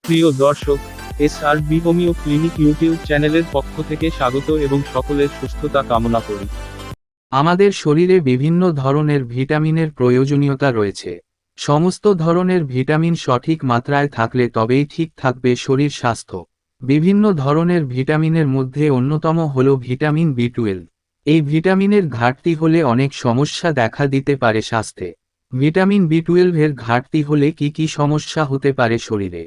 প্রিয় দর্শক, SRB homeo clinic YouTube চ্যানেলের পক্ষ থেকে স্বাগত এবং সকলের সুস্থতা কামনা করি। আমাদের শরীরে বিভিন্ন ধরনের ভিটামিনের প্রয়োজনীয়তা রয়েছে। সমস্ত ধরনের ভিটামিন সঠিক মাত্রায় থাকলে তবেই ঠিক থাকবে শরীর স্বাস্থ্য। বিভিন্ন ধরনের ভিটামিনের মধ্যে অন্যতম হল ভিটামিন B12। এই ভিটামিনের ঘাটতি হলে অনেক সমস্যা দেখা দিতে পারে স্বাস্থ্যে। ভিটামিন B12 এর ঘাটতি হলে কি সমস্যা হতে পারে শরীরে?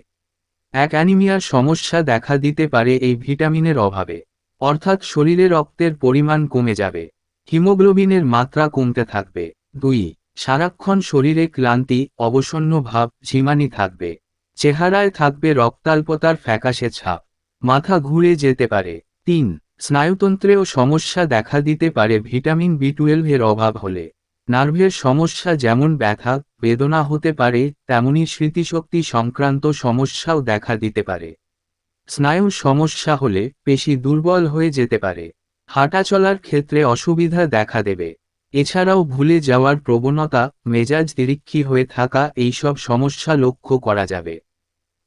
অ্যানিমিয়ার সমস্যা দেখা দিতে পারে এই ভিটামিনের অভাবে, অর্থাৎ শরীরে রক্তের পরিমাণ কমে যাবে, হিমোগ্লোবিনের মাত্রা কমতে থাকবে। 2. সারাক্ষণ শরীরে ক্লান্তি, অবসন্ন ভাব, ঝিমানি থাকবে। চেহারায় থাকবে রক্তাল্পতার ফ্যাকাশে ছাপ। মাথা ঘুরে যেতে পারে। 3. স্নায়ুতন্ত্রেও সমস্যা দেখা দিতে পারে ভিটামিন B12 এর অভাব হলে। নার্ভের সমস্যা যেমন ব্যথা, বেদনা হতে পারে, তেমনি স্মৃতিশক্তি সংক্রান্ত সমস্যাও দেখা দিতে পারে। স্নায়ুর সমস্যা হলে পেশি দুর্বল হয়ে যেতে পারে। হাঁটা চলার ক্ষেত্রে অসুবিধা দেখা দেবে। এছাড়াও ভুলে যাওয়ার প্রবণতা, মেজাজ তিরিক্ষি হয়ে থাকা এইসব সমস্যা লক্ষ্য করা যাবে।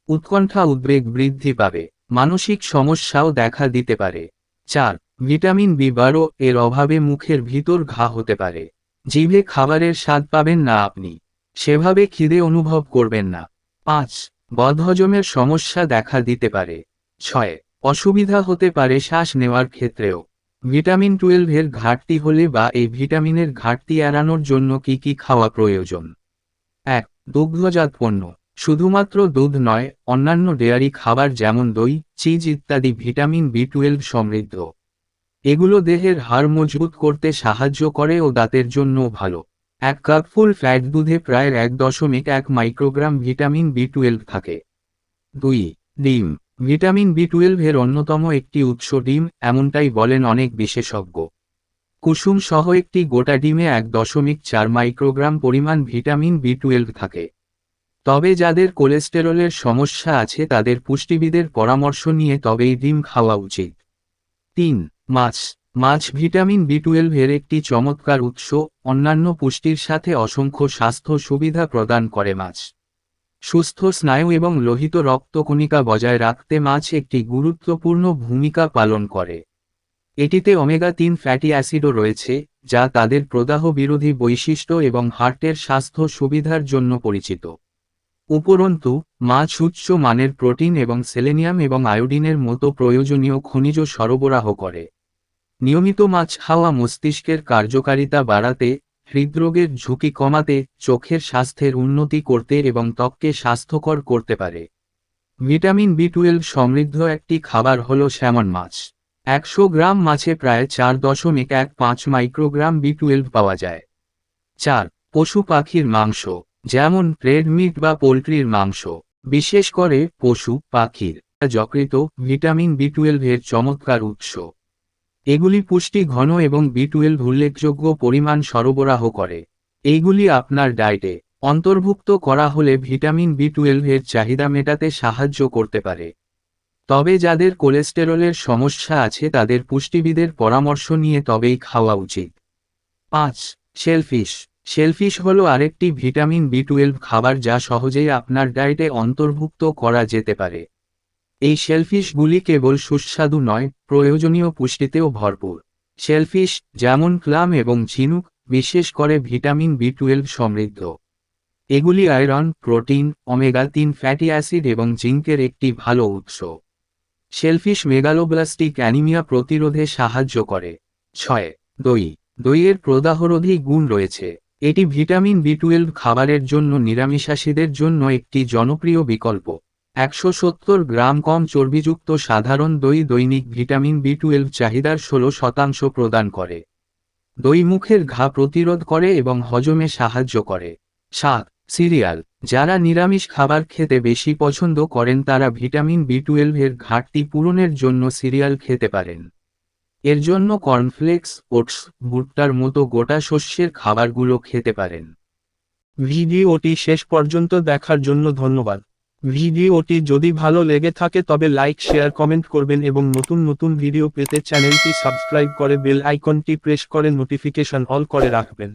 উৎকণ্ঠা উদ্বেগ বৃদ্ধি পাবে। মানসিক সমস্যাও দেখা দিতে পারে। 4. ভিটামিন B12 এর অভাবে মুখের ভিতর ঘা হতে পারে। জিভে খাবারের স্বাদ পাবেন না আপনি। সেভাবে খিদে অনুভব করবেন না। 5. বদহজমের সমস্যা দেখা দিতে পারে। 6. অসুবিধা হতে পারে শ্বাস নেওয়ার ক্ষেত্রেও। ভিটামিন 12 এর ঘাটতি হলে বা এই ভিটামিনের ঘাটতি এড়ানোর জন্য কি খাওয়া প্রয়োজন? 1. দুগ্ধজাত পণ্য। শুধুমাত্র দুধ নয়, অন্যান্য ডেয়ারি খাবার যেমন দই, চিজ ইত্যাদি ভিটামিন B12 সমৃদ্ধ। এগুলো দেহের হাড় মজবুত করতে সাহায্য করে ও দাঁতের জন্যও ভালো। 1 কাপ ফুল ফ্যাট দুধে প্রায় 1.1 মাইক্রোগ্রাম ভিটামিন B12 থাকে। 2. ডিম। ভিটামিন B12 এর অন্যতম একটি উৎস ডিম, এমনটাই বলেন অনেক বিশেষজ্ঞ। কুসুম সহ একটি গোটা ডিমে 1.4 মাইক্রোগ্রাম পরিমাণ ভিটামিন B12 থাকে। তবে যাদের কোলেস্টেরলের সমস্যা আছে তাদের পুষ্টিবিদের পরামর্শ নিয়ে তবেই ডিম খাওয়া উচিত। 3. মাছ ভিটামিন B12 এর একটি চমৎকার উৎস, অন্যান্য পুষ্টির সাথে অসংখ্য স্বাস্থ্য সুবিধা প্রদান করে মাছ। সুস্থ স্নায়ু এবং লোহিত রক্তকণিকা বজায় রাখতে মাছ একটি গুরুত্বপূর্ণ ভূমিকা পালন করে। এটিতে ওমেগা-3 ফ্যাটি অ্যাসিডও রয়েছে, যা তাদের প্রদাহ বিরোধী বৈশিষ্ট্য এবং হার্টের স্বাস্থ্য সুবিধার জন্য পরিচিত। উপরন্তু, মাছ উচ্চ মানের প্রোটিন এবং সেলেনিয়াম এবং আয়োডিনের মতো প্রয়োজনীয় খনিজ সরবরাহ করে। নিয়মিত মাছ খাওয়া মস্তিষ্কের কার্যকারিতা বাড়াতে, হৃদরোগের ঝুঁকি কমাতে, চোখের স্বাস্থ্যের উন্নতি করতে এবং ত্বককে স্বাস্থ্যকর করতে পারে। ভিটামিন B12 সমৃদ্ধ একটি খাবার হল স্যামন মাছ। 100 গ্রাম মাছে প্রায় 4.15 মাইক্রোগ্রাম B12 পাওয়া যায়। 4. পশু পাখির মাংস, যেমন রেড মিট বা পোল্ট্রির মাংস, বিশেষ করে পশু পাখির যকৃত ভিটামিন B12 এর চমৎকার উৎস। এগুলি পুষ্টি ঘন এবং B12 উল্লেখযোগ্য পরিমাণ সরবরাহ করে। এইগুলি আপনার ডায়েটে অন্তর্ভুক্ত করা হলে ভিটামিন B12 এর চাহিদা মেটাতে সাহায্য করতে পারে। তবে যাদের কোলেস্টেরলের সমস্যা আছে তাদের পুষ্টিবিদের পরামর্শ নিয়ে তবেই খাওয়া উচিত। 5. শেলফিশ হলো আরেকটি ভিটামিন B12 খাবার যা সহজেই আপনার ডায়েটে অন্তর্ভুক্ত করা যেতে পারে। এই শেলফিশগুলি কেবল সুস্বাদু নয়, প্রয়োজনীয় পুষ্টিতেও ভরপুর। শেলফিশ, যেমন ক্লাম এবং ঝিনুক, বিশেষ করে ভিটামিন B12 সমৃদ্ধ। এগুলি iron, protein, omega-3 fatty acid এবং জিঙ্কের একটি ভালো উৎস। শেলফিশ মেগালোব্লাস্টিক অ্যানিমিয়া প্রতিরোধে সাহায্য করে। 6. দইয়ের প্রদাহরোধী গুণ রয়েছে। এটি ভিটামিন B12 খাবারের জন্য নিরামিষাশীদের জন্য একটি জনপ্রিয় বিকল্প। 170 গ্রাম কম চর্বিযুক্ত সাধারণ দই দৈনিক ভিটামিন B12 চাহিদার 16% প্রদান করে। দই মুখের ঘা প্রতিরোধ করে এবং হজমে সাহায্য করে। 7. সিরিয়াল। যারা নিরামিষ খাবার খেতে বেশি পছন্দ করেন তারা ভিটামিন B12 এর ঘাটতি পূরণের জন্য সিরিয়াল খেতে পারেন। এর জন্য কর্নফ্লেক্স, ওটস, ভুট্টার মতো গোটা শস্যের খাবারগুলো খেতে পারেন। ভিডিওটি শেষ পর্যন্ত দেখার জন্য ধন্যবাদ। ভিডিওটি যদি ভালো লেগে থাকে তবে লাইক, শেয়ার, কমেন্ট করবেন এবং নতুন ভিডিও পেতে চ্যানেলটি সাবস্ক্রাইব করে বেল আইকনটি প্রেস করে নোটিফিকেশন অল করে রাখবেন।